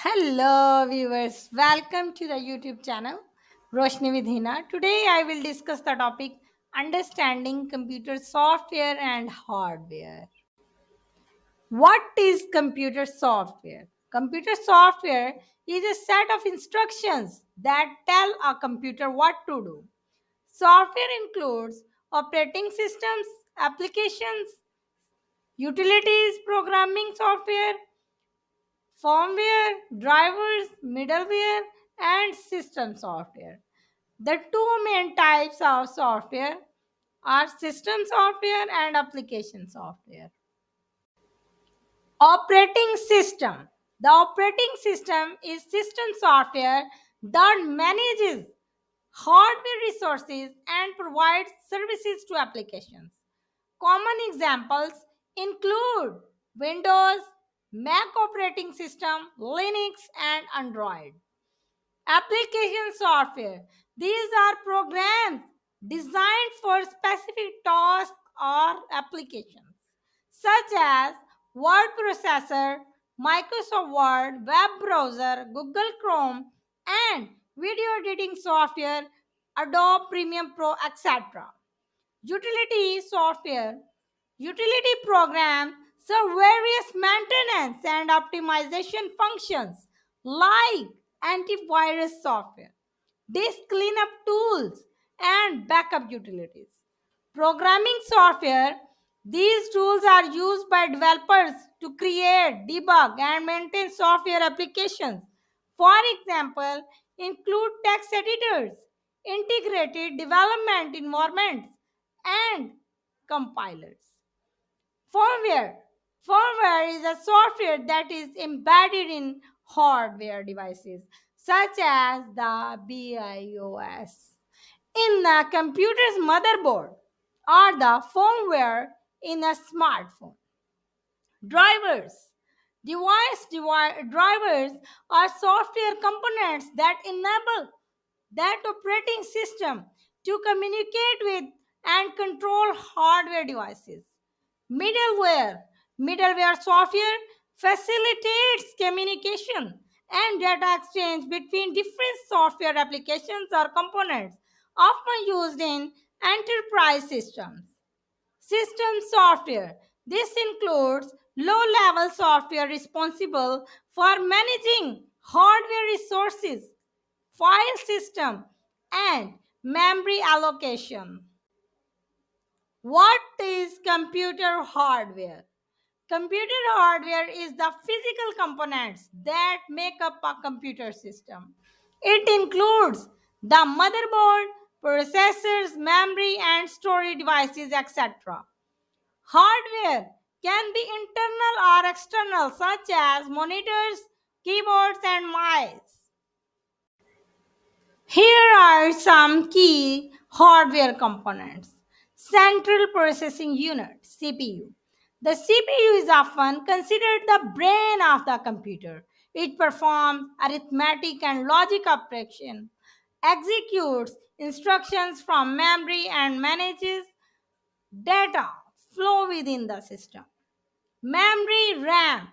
Hello, viewers. Welcome to the YouTube channel Roshni with Hina. Today, I will discuss the topic understanding computer software and hardware. What is computer software? Computer software is a set of instructions that tell a computer what to do. Software includes operating systems, applications, utilities, programming software, firmware, drivers, middleware, and system software. The two main types of software are system software and application software. Operating system. The operating system is system software that manages hardware resources and provides services to applications. Common examples include Windows, Mac operating system, Linux, and Android. Application software. These are programs designed for specific tasks or applications, such as word processor, Microsoft Word, web browser, Google Chrome, and video editing software, Adobe Premiere Pro, etc. Utility software. Utility programs serve various maintenance and optimization functions like antivirus software, disk cleanup tools, and backup utilities. Programming software. These tools are used by developers to create, debug, and maintain software applications. For example, include text editors, integrated development environments, and compilers. Firmware. Firmware is a software that is embedded in hardware devices such as the BIOS in the computer's motherboard or the firmware in a smartphone. Drivers. Drivers are software components that enable that operating system to communicate with and control hardware devices. Middleware. Middleware software facilitates communication and data exchange between different software applications or components, often used in enterprise systems. System software. This includes low level software responsible for managing hardware resources, file system, and memory allocation. What is computer hardware? Computer hardware is the physical components that make up a computer system. It includes the motherboard, processors, memory, and storage devices, etc. Hardware can be internal or external, such as monitors, keyboards, and mice. Here are some key hardware components. Central Processing Unit (CPU). The CPU is often considered the brain of the computer. It performs arithmetic and logic operation, executes instructions from memory, and manages data flow within the system. Memory RAM.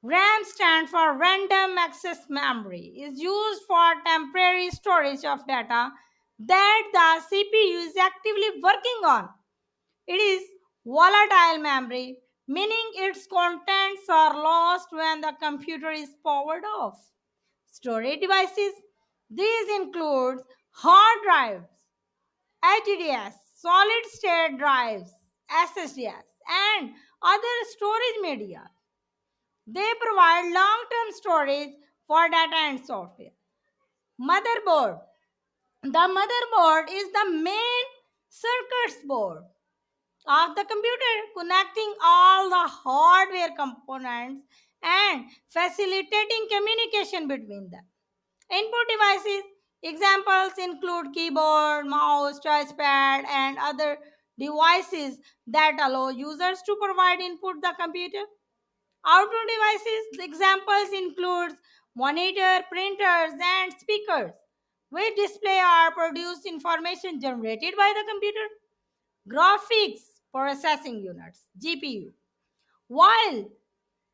RAM stands for Random Access Memory, is used for temporary storage of data that the CPU is actively working on. It is volatile memory, meaning its contents are lost when the computer is powered off. Storage devices. These include hard drives, HDDs, solid state drives, SSDs, and other storage media. They provide long term storage for data and software. Motherboard. The motherboard is the main circuits board of the computer, connecting all the hardware components and facilitating communication between them. Input devices. Examples include keyboard, mouse, touchpad, and other devices that allow users to provide input to the computer. Outdoor devices examples include monitor, printers, and speakers, which display or produce information generated by the computer. Graphics processing units (GPU). While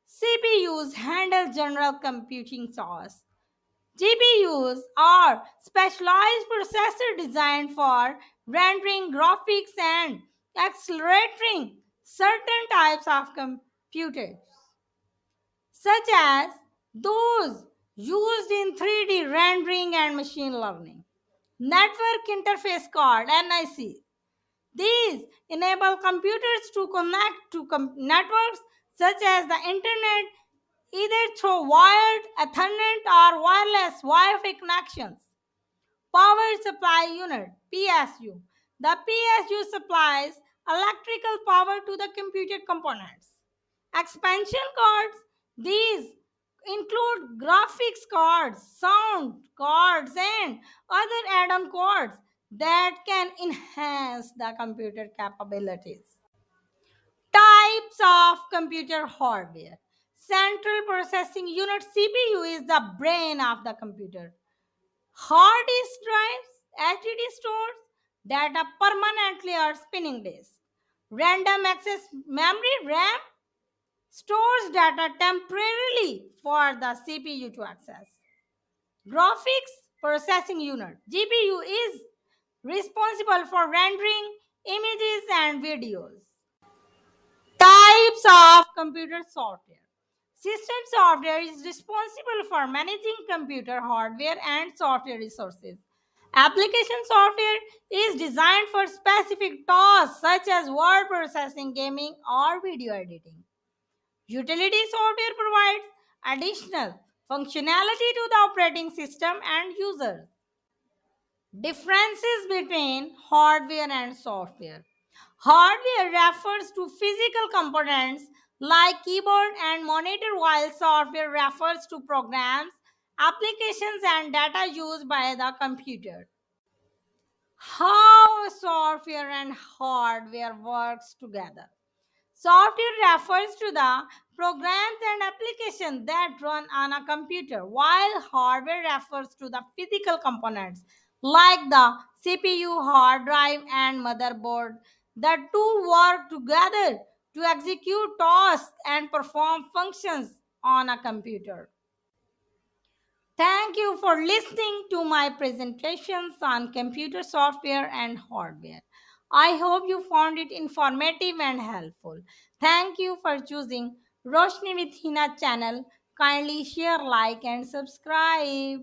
CPUs handle general computing tasks. GPUs are specialized processors designed for rendering graphics and accelerating certain types of computers, such as those used in 3D rendering and machine learning. Network Interface Card (NIC). These enable computers to connect to networks such as the internet either through wired, Ethernet, or wireless Wi-Fi connections. Power Supply Unit (PSU). The PSU supplies electrical power to the computer components. Expansion cards. These include graphics cards, sound cards, and other add-on cards that can enhance the computer capabilities. Types of computer hardware. Central Processing Unit (CPU) is the brain of the computer. Hard disk drives, HDD stores data permanently or spinning disk. Random access memory (RAM) stores data temporarily for the CPU to access. Graphics Processing Unit (GPU) is responsible for rendering images and videos. Types of computer software. System software is responsible for managing computer hardware and software resources. Application software is designed for specific tasks such as word processing, gaming, or video editing. Utility software provides additional functionality to the operating system and users. Differences between hardware and software. Hardware refers to physical components like keyboard and monitor, while software refers to programs, applications, and data used by the computer. How software and hardware works together. Software refers to the programs and applications that run on a computer, while hardware refers to the physical components like the CPU, hard drive, and motherboard. The two work together to execute tasks and perform functions on a computer. Thank you for listening to my presentations on computer software and hardware. I hope you found it informative and helpful. Thank you for choosing Roshni with Hina channel. Kindly share, like, and subscribe.